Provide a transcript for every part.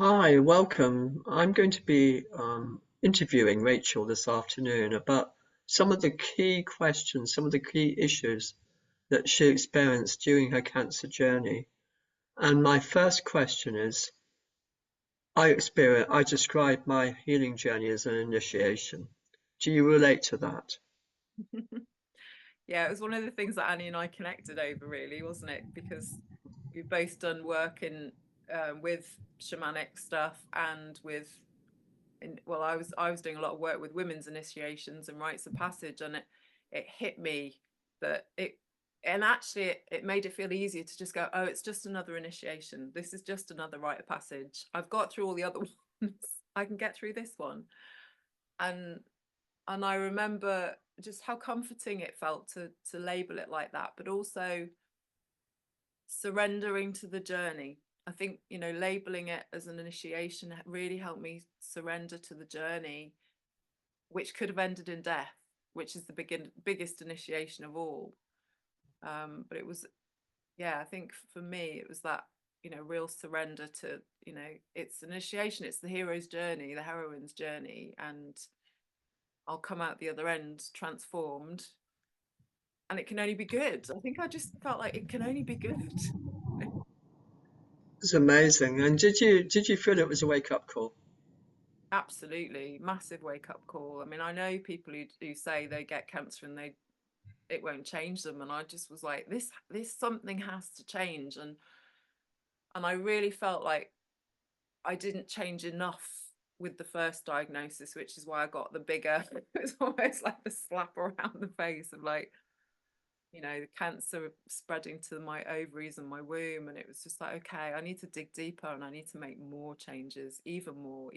Hi, welcome. I'm going to be interviewing Rachel this afternoon about some of the key questions, some of the key issues that she experienced during her cancer journey. And my first question is, I describe my healing journey as an initiation. Do you relate to that? Yeah, it was one of the things that Annie and I connected over, really, wasn't it? Because we've both done work in with shamanic stuff and well, I was doing a lot of work with women's initiations and rites of passage, and it hit me that and actually it made it feel easier to just go, oh, it's just another initiation. This is just another rite of passage. I've got through all the other ones. I can get through this one. And and I remember just how comforting it felt to label it like that, but also surrendering to the journey. I think, labeling it as an initiation really helped me surrender to the journey, which could have ended in death, which is the biggest initiation of all. But it was, yeah, I think for me, it was that, real surrender to, it's initiation, it's the hero's journey, the heroine's journey, and I'll come out the other end transformed, and it can only be good. I think I just felt like it can only be good. It's amazing. And did you feel it was a wake-up call? Absolutely, massive wake up call. I mean, I know people who say they get cancer and it won't change them, and I just was like, this something has to change, and I really felt like I didn't change enough with the first diagnosis, which is why I got the bigger. It was almost like the slap around the face of like, the cancer spreading to my ovaries and my womb. And it was just like, okay, I need to dig deeper and I need to make more changes, even more,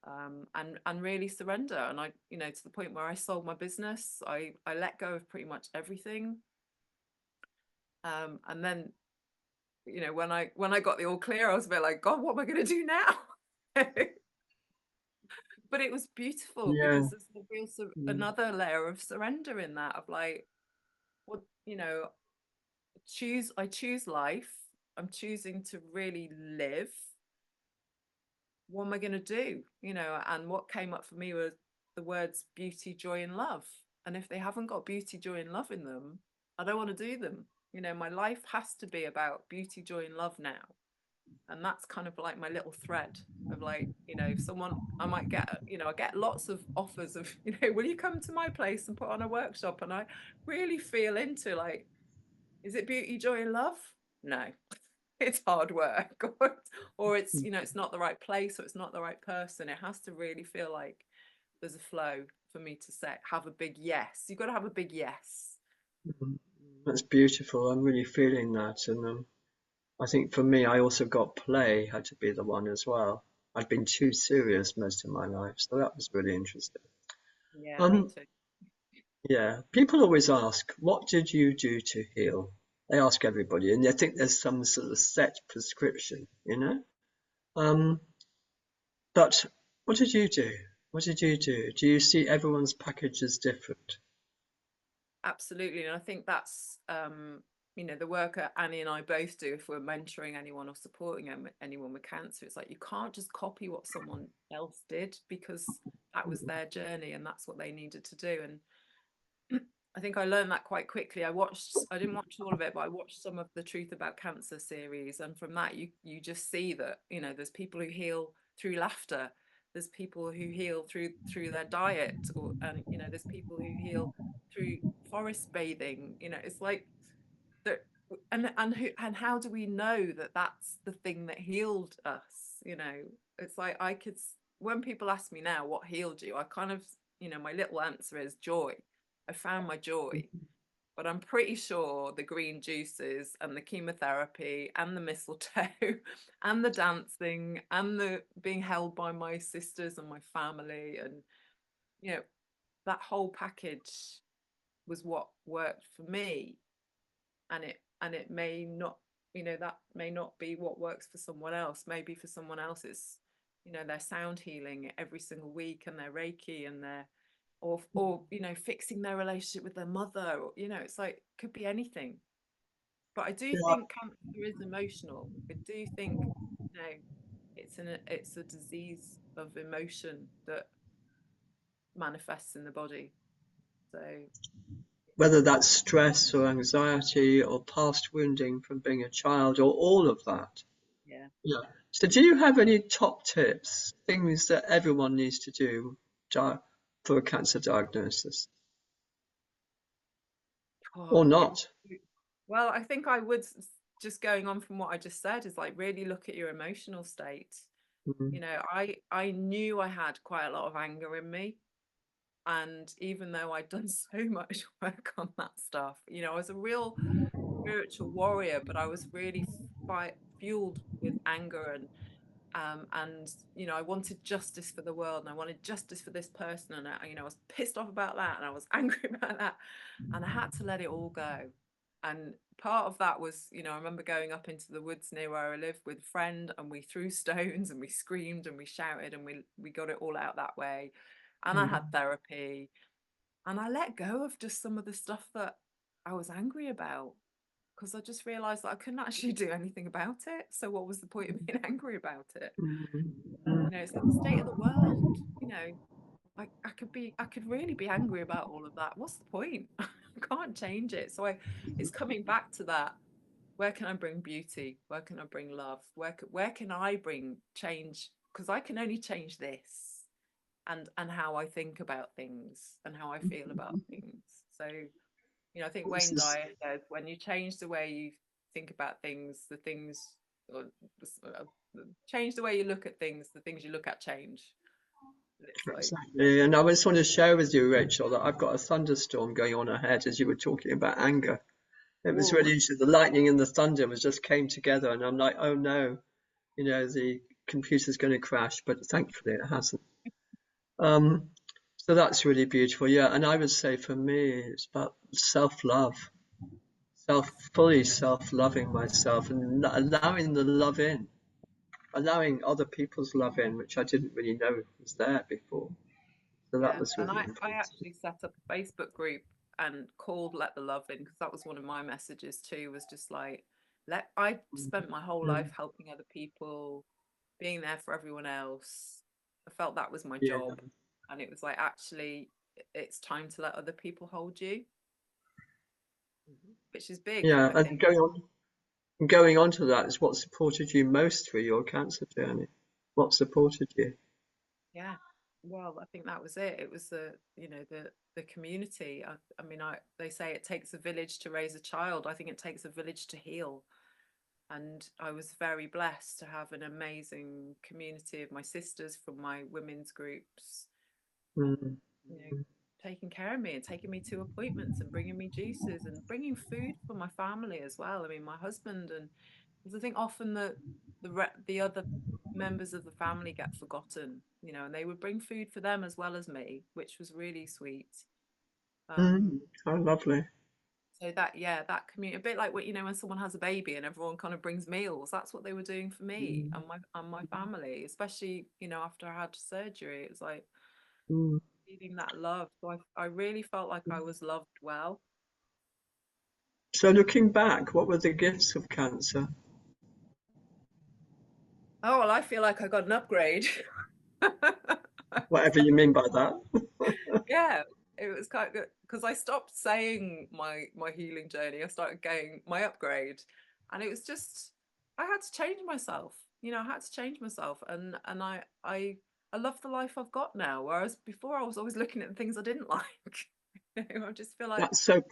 and really surrender. And I, to the point where I sold my business, I let go of pretty much everything. And then, when I got the all clear, I was a bit like, God, what am I going to do now? But it was beautiful Yeah. because there's Mm. another layer of surrender in that, of like, well, I choose life. I'm choosing to really live. What am I going to do? And what came up for me were the words beauty, joy, and love. And if they haven't got beauty, joy, and love in them, I don't want to do them. My life has to be about beauty, joy, and love now. And that's kind of like my little thread of like, someone I might get, I get lots of offers of, will you come to my place and put on a workshop? And I really feel into like, is it beauty, joy, and love? No, it's hard work, or it's, it's not the right place, or it's not the right person. It has to really feel like there's a flow for me to say, have a big yes. You've got to have a big yes. Mhm. That's beautiful. I'm really feeling that. And I think for me, I also got play had to be the one as well. I'd been too serious most of my life, so that was really interesting. Yeah, me Um, too. yeah, people always ask, what did you do to heal? They ask everybody, and they think there's some sort of set prescription, you know? Um, but what did you do? What did you do? Do you see everyone's package as different? Absolutely. And I think that's, the work that Annie and I both do if we're mentoring anyone or supporting anyone with cancer. It's like you can't just copy what someone else did, because that was their journey and that's what they needed to do. And I think I learned that quite quickly. I didn't watch all of it, but I watched some of the Truth About Cancer series. And from that, you just see that, there's people who heal through laughter. There's people who heal through their diet, and there's people who heal through forest bathing. It's like that. And how do we know that that's the thing that healed us? It's like when people ask me now what healed you, I kind of, my little answer is joy. I found my joy. But I'm pretty sure the green juices and the chemotherapy and the mistletoe and the dancing and the being held by my sisters and my family, and you know that whole package was what worked for me. And it may not, that may not be what works for someone else. Maybe for someone else it's, their sound healing every single week, and their reiki, and their, or fixing their relationship with their mother, or it's like, could be anything. But I do Yeah, think cancer is emotional. I do think, you know it's a disease of emotion that manifests in the body. So Whether that's stress or anxiety or past wounding from being a child or all of that. yeah. Yeah. So do you have any top tips, things that everyone needs to do for a cancer diagnosis Oh, or not? well, I think I would, just going on from what I just said, is like really look at your emotional state. Mm, You know, I knew I had quite a lot of anger in me. And even though I'd done so much work on that stuff, you know, I was a real spiritual warrior, but I was really fueled with anger and you know, I wanted justice for the world and I wanted justice for this person, and you know, I was pissed off about that and I was angry about that, and I had to let it all go. And part of that was, you know, I remember going up into the woods near where I lived with a friend, and we threw stones and we screamed and we shouted and we got it all out that way. And I had mm, therapy, and I let go of just some of the stuff that I was angry about, because I just realized that I couldn't actually do anything about it. So what was the point of being angry about it? mm, You know, it's like the state of the world. You know, I could really be angry about all of that. What's the point? I can't change it. So it's coming back to that. Where can I bring beauty? Where can I bring love? Where can I bring change? Because I can only change this, and how I think about things and how I feel about things. So, you know, I think This Wayne is Dyer says when you change the way you think about things, the things, or uh, change the way you look at things, the things you look at change. It's like, exactly. And I just want to share with you, Rachel, that I've got a thunderstorm going on ahead as you were talking about anger. It was whoa, really interesting. The lightning and the thunder was just came together, and I'm like, oh no, the computer's going to crash, but thankfully it hasn't. Um, so that's really beautiful. Yeah, and I would say for me, it's about self-love, fully self-loving myself and allowing the love in, allowing other people's love in, which I didn't really know was there before. So that yeah. was And really I important. actually set up a Facebook group and called Let the Love In, because that was one of my messages too, was just like, I spent my whole life Mm, helping other people, being there for everyone else. I felt that was my yeah, job. And it was like, actually, it's time to let other people hold you, which is big, yeah, I and think. going on to that is what supported you most through your cancer journey. What supported you? Yeah. Well, I think that was it. It was you know, the community. I mean, they say it takes a village to raise a child. I think it takes a village to heal. And I was very blessed to have an amazing community of my sisters from my women's groups, Mm, you know, taking care of me and taking me to appointments and bringing me juices and bringing food for my family as well. I mean, my husband, and because I think often the other members of the family get forgotten, you know, and they would bring food for them as well as me, which was really sweet. Um, how lovely. so that, yeah, that community, a bit like what, you know, when someone has a baby and everyone kind of brings meals, that's what they were doing for me Mm, and my family, especially, you know, after I had surgery. It was like mm. feeling that love. So I really felt like I was loved well. So looking back, what were the gifts of cancer? Oh, well, I feel like I got an upgrade. Whatever you mean by that. Yeah, it was quite good because I stopped saying my healing journey. I started going my upgrade, and it was just I had to change myself. You know, I had to change myself, and I love the life I've got now. Whereas before, I was always looking at the things I didn't like. You know, I just feel like, That's so,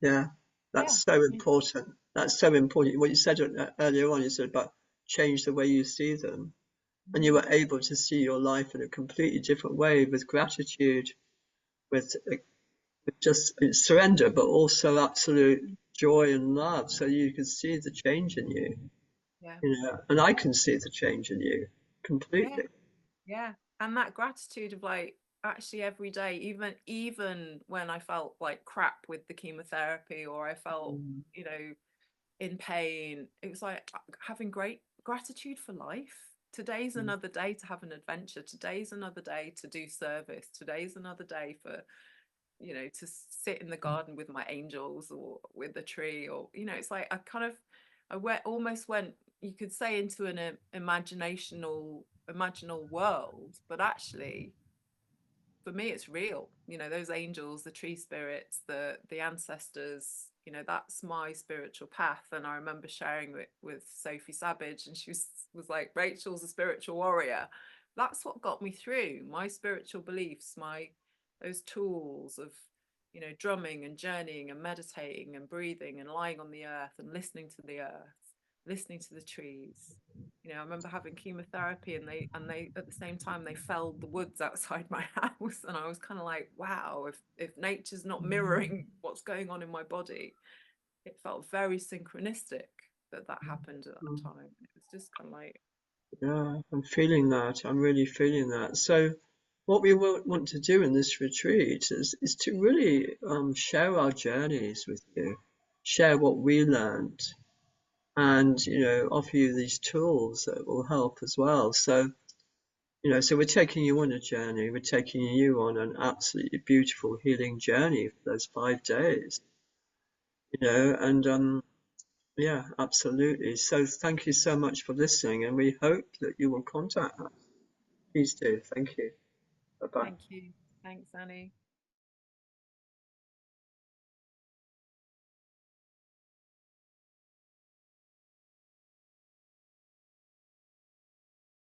yeah, yeah, that's so important. That's so important. What you said earlier on, you said about change the way you see them, and you mhm, were able to see your life in a completely different way with gratitude, with just surrender, but also absolute joy and love. So you can see the change in you, yeah, and I can see the change in you yeah. completely. Yeah. And that gratitude of like actually every day, even when I felt like crap with the chemotherapy, or I felt, Mm, you know, in pain, it was like having great gratitude for life. Today's mm, another day to have an adventure. Today's another day to do service. Today's another day for, you know, to sit in the garden with my angels or with the tree, or, you know, it's like I kind of almost went you could say into an imaginal world, but actually for me it's real. You know, those angels, the tree spirits, the ancestors, you know, that's my spiritual path. And I remember sharing it with Sophie Savage, and she was like, Rachel's a spiritual warrior. That's what got me through my spiritual beliefs, my those tools of, you know, drumming and journeying and meditating and breathing and lying on the earth and listening to the earth, listening to the trees. You know, I remember having chemotherapy, and they at the same time they felled the woods outside my house, and I was kind of like, wow, if nature's not mirroring what's going on in my body, it felt very synchronistic that that happened at that time. It was just kind of like, Yeah, I'm feeling that. I'm really feeling that. So, what we want to do in this retreat is to really share our journeys with you, share what we learned, and offer you these tools that will help as well. So, so we're taking you on a journey. We're taking you on an absolutely beautiful healing journey for those 5 days. And yeah, absolutely. So thank you so much for listening, and we hope that you will contact us. Please do. Thank you. Bye bye. thank you, thanks, Annee.